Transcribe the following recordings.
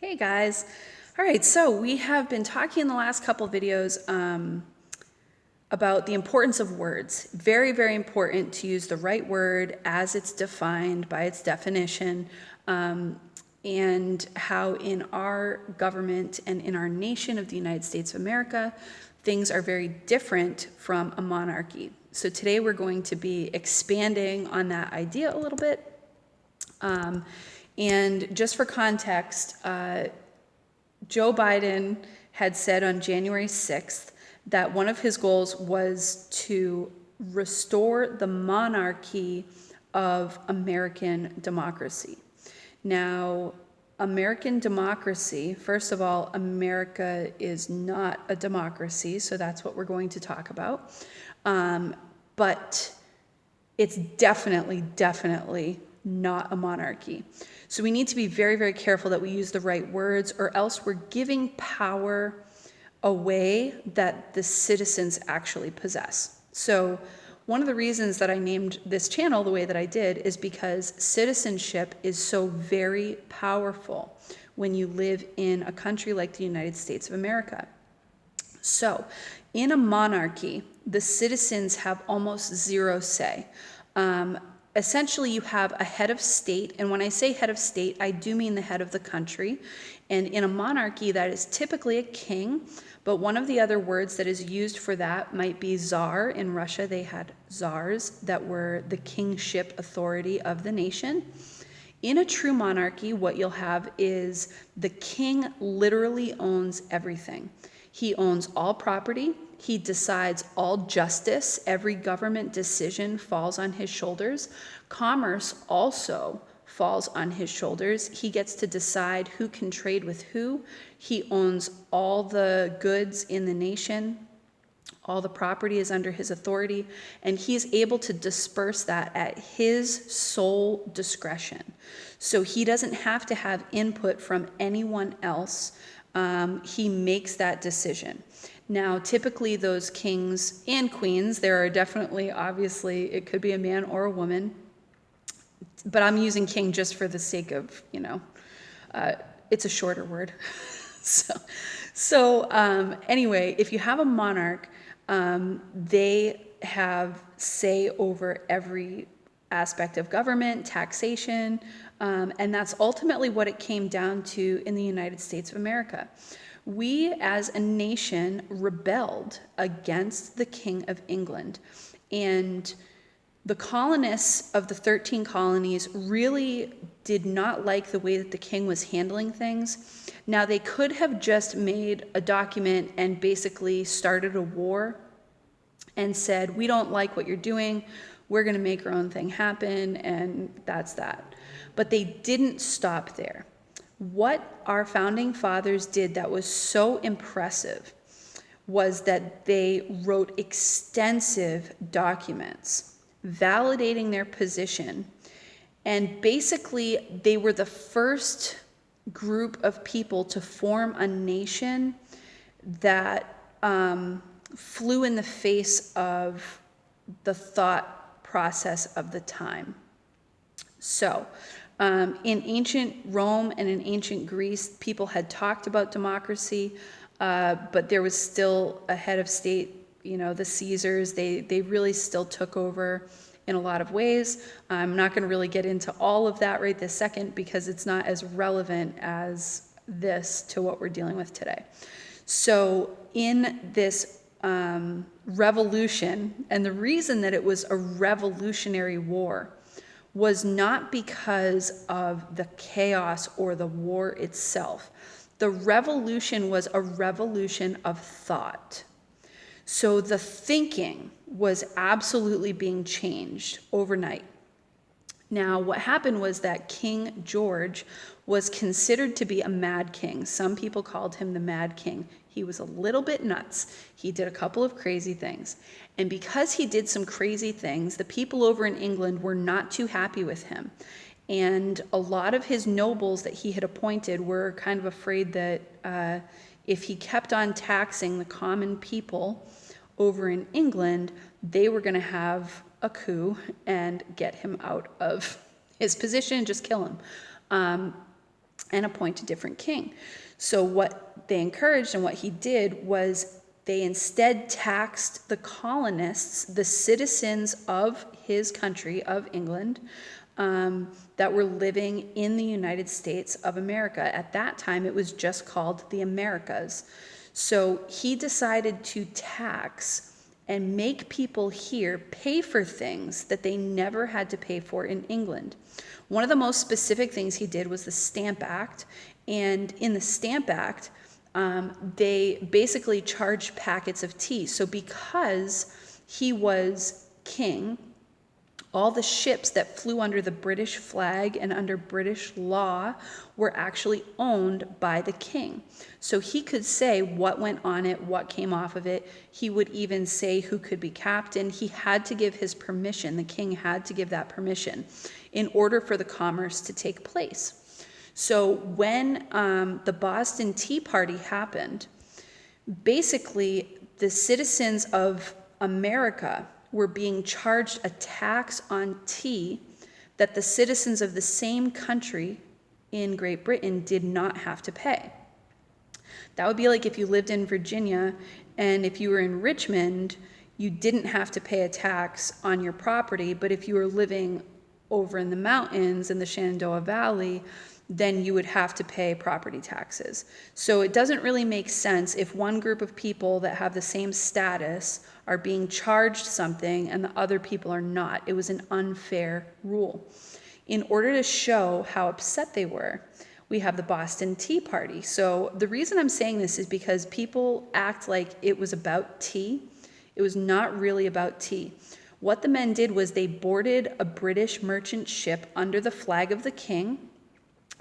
Hey guys. All right, so we have been talking in the last couple videos about the importance of words. Very, very important to use the right word as it's defined by its definition, and how in our government and in our nation of the United States of America, things are very different from a monarchy. So today we're going to be expanding on that idea a little bit. And just for context, Joe Biden had said on January 6th that one of his goals was to restore the monarchy of American democracy. Now, American democracy, first of all, America is not a democracy, so that's what we're going to talk about. But it's definitely not a monarchy. So we need to be very, very careful that we use the right words, or else we're giving power away that the citizens actually possess. So one of the reasons that I named this channel the way that I did is because citizenship is so very powerful when you live in a country like the United States of America. So in a monarchy, the citizens have almost zero say. Essentially, you have a head of state, and when I say head of state, I do mean the head of the country. And in a monarchy, that is typically a king, but one of the other words that is used for that might be czar. In Russia, they had czars that were the kingship authority of the nation. In a true monarchy, what you'll have is the king literally owns everything. He owns all property. He decides all justice. Every government decision falls on his shoulders. Commerce also falls on his shoulders. He gets to decide who can trade with who. He owns all the goods in the nation. All the property is under his authority, and he is able to disperse that at his sole discretion. So he doesn't have to have input from anyone else. He makes that decision. Now, typically those kings and queens, there are definitely, obviously, it could be a man or a woman, but I'm using king just for the sake of, it's a shorter word. So anyway, if you have a monarch, they have say over every aspect of government, taxation, and that's ultimately what it came down to in the United States of America. We as a nation rebelled against the King of England, and the colonists of the 13 colonies really did not like the way that the king was handling things. Now, they could have just made a document and basically started a war and said, we don't like what you're doing, we're going to make our own thing happen, and that's that. But they didn't stop there. What our founding fathers did that was so impressive was that they wrote extensive documents validating their position. And basically, they were the first group of people to form a nation that flew in the face of the thought process of the time. So, in ancient Rome and in ancient Greece, people had talked about democracy, but there was still a head of state. The Caesars, they really still took over in a lot of ways. I'm not going to really get into all of that right this second because it's not as relevant as this to what we're dealing with today. So in this revolution, and the reason that it was a revolutionary war was not because of the chaos or the war itself. The revolution was a revolution of thought. So the thinking was absolutely being changed overnight. Now, what happened was that King George was considered to be a mad king. Some people called him the Mad King. He was a little bit nuts. He did a couple of crazy things. And because he did some crazy things, the people over in England were not too happy with him. And a lot of his nobles that he had appointed were kind of afraid that if he kept on taxing the common people over in England, they were going to have a coup and get him out of his position and just kill him. and appoint a different king. So what they encouraged and what he did was they instead taxed the colonists, the citizens of his country, of England, that were living in the United States of America. At that time, it was just called the Americas. So he decided to tax and make people here pay for things that they never had to pay for in England. One of the most specific things he did was the Stamp Act. And in the Stamp Act, they basically charged packets of tea. So because he was king, all the ships that flew under the British flag and under British law were actually owned by the king. So he could say what went on it, what came off of it. He would even say who could be captain. He had to give his permission. The king had to give that permission in order for the commerce to take place. So when the Boston Tea Party happened, basically the citizens of America were being charged a tax on tea that the citizens of the same country in Great Britain did not have to pay. That would be like if you lived in Virginia and if you were in Richmond, you didn't have to pay a tax on your property, but if you were living over in the mountains in the Shenandoah Valley, then you would have to pay property taxes. So it doesn't really make sense if one group of people that have the same status are being charged something and the other people are not. It was an unfair rule. In order to show how upset they were, we have the Boston Tea Party. So the reason I'm saying this is because people act like it was about tea. It was not really about tea. What the men did was they boarded a British merchant ship under the flag of the king,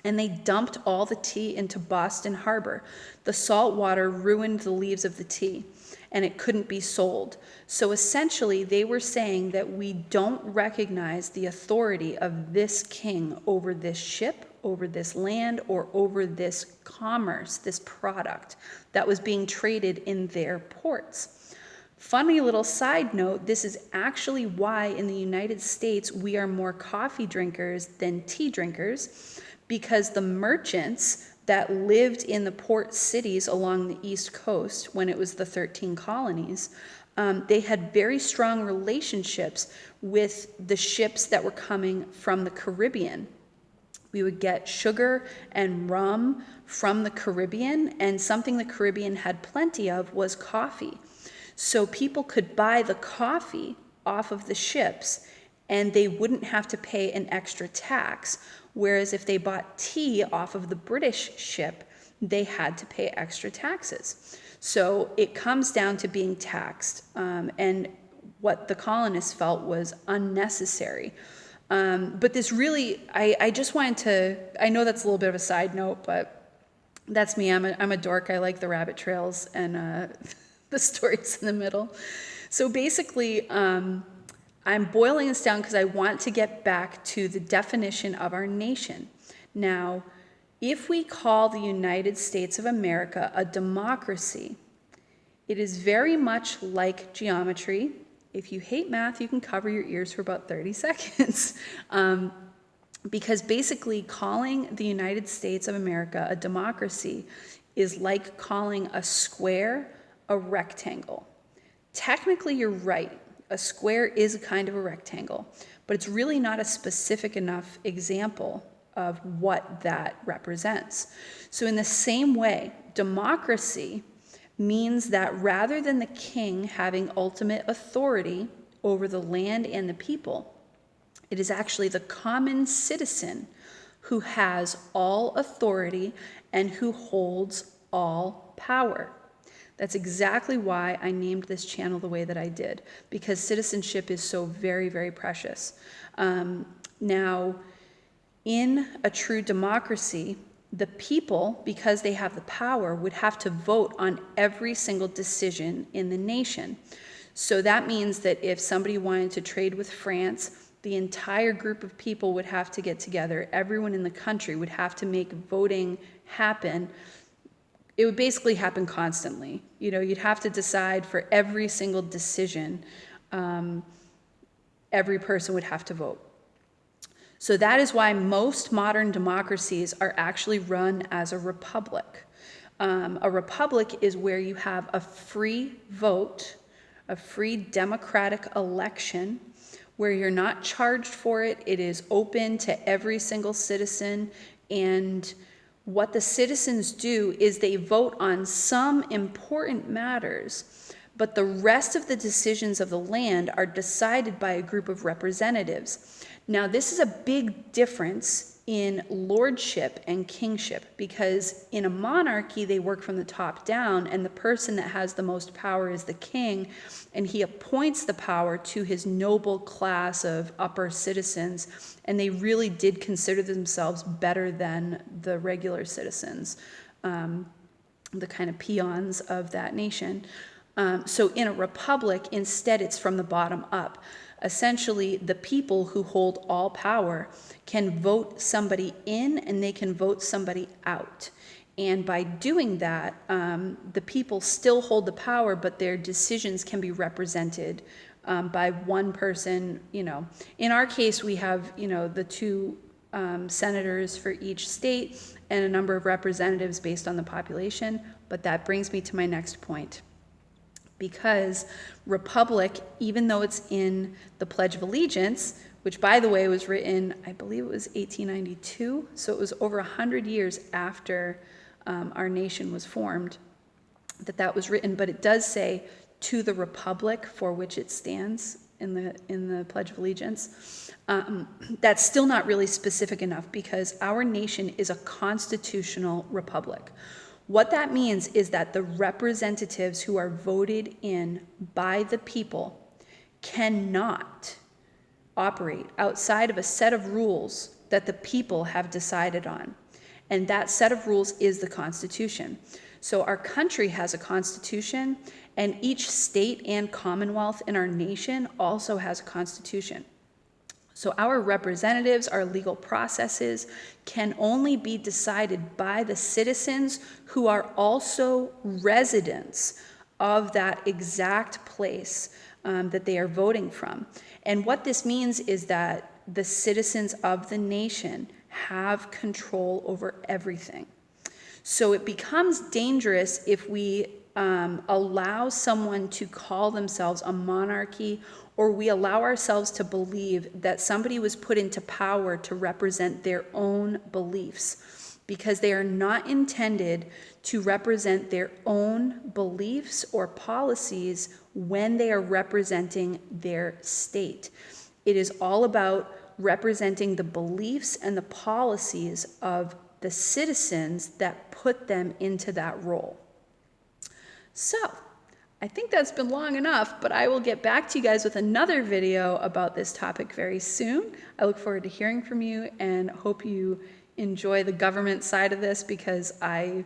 and they dumped all the tea into Boston Harbor. The salt water ruined the leaves of the tea, and it couldn't be sold. So essentially, they were saying that we don't recognize the authority of this king over this ship, over this land, or over this commerce, this product that was being traded in their ports. Funny little side note, this is actually why in the United States we are more coffee drinkers than tea drinkers, because the merchants that lived in the port cities along the East Coast when it was the 13 colonies, they had very strong relationships with the ships that were coming from the Caribbean. We would get sugar and rum from the Caribbean, and something the Caribbean had plenty of was coffee. So people could buy the coffee off of the ships and they wouldn't have to pay an extra tax. Whereas if they bought tea off of the British ship, they had to pay extra taxes. So it comes down to being taxed, and what the colonists felt was unnecessary. But this really, I just wanted to, I know that's a little bit of a side note, but that's me. I'm a dork. I like the rabbit trails and the stories in the middle. So basically, I'm boiling this down because I want to get back to the definition of our nation. Now, if we call the United States of America a democracy, it is very much like geometry. If you hate math, you can cover your ears for about 30 seconds. Because basically calling the United States of America a democracy is like calling a square a rectangle. Technically, you're right. A square is a kind of a rectangle, but it's really not a specific enough example of what that represents. So in the same way, democracy means that rather than the king having ultimate authority over the land and the people, it is actually the common citizen who has all authority and who holds all power. That's exactly why I named this channel the way that I did, because citizenship is so very, very precious. Now, in a true democracy, the people, because they have the power, would have to vote on every single decision in the nation. So that means that if somebody wanted to trade with France, the entire group of people would have to get together. Everyone in the country would have to make voting happen. It would basically happen constantly. You'd have to decide for every single decision, every person would have to vote. So that is why most modern democracies are actually run as a republic. A republic is where you have a free vote, a free democratic election, where you're not charged for it. It is open to every single citizen. And what the citizens do is they vote on some important matters, but the rest of the decisions of the land are decided by a group of representatives. Now, this is a big difference in lordship and kingship, because in a monarchy, they work from the top down, and the person that has the most power is the king, and he appoints the power to his noble class of upper citizens, and they really did consider themselves better than the regular citizens, the kind of peons of that nation. So in a republic, instead, it's from the bottom up. Essentially, the people who hold all power can vote somebody in and they can vote somebody out. And by doing that, the people still hold the power, but their decisions can be represented by one person. In our case, we have, the two senators for each state and a number of representatives based on the population. But that brings me to my next point. Because republic, even though it's in the Pledge of Allegiance, which, by the way, was written, I believe it was 1892, so it was over 100 years after our nation was formed that was written, but it does say, to the republic for which it stands in the Pledge of Allegiance. That's still not really specific enough, because our nation is a constitutional republic. What that means is that the representatives who are voted in by the people cannot operate outside of a set of rules that the people have decided on. And that set of rules is the Constitution. So our country has a constitution, and each state and commonwealth in our nation also has a constitution. So our representatives, our legal processes, can only be decided by the citizens who are also residents of that exact place that they are voting from. And what this means is that the citizens of the nation have control over everything. So it becomes dangerous if we allow someone to call themselves a monarchy, or we allow ourselves to believe that somebody was put into power to represent their own beliefs, because they are not intended to represent their own beliefs or policies when they are representing their state. It is all about representing the beliefs and the policies of the citizens that put them into that role. So, I think that's been long enough, but I will get back to you guys with another video about this topic very soon. I look forward to hearing from you and hope you enjoy the government side of this, because I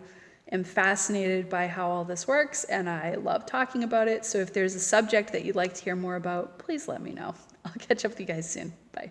am fascinated by how all this works and I love talking about it. So if there's a subject that you'd like to hear more about, please let me know. I'll catch up with you guys soon. Bye.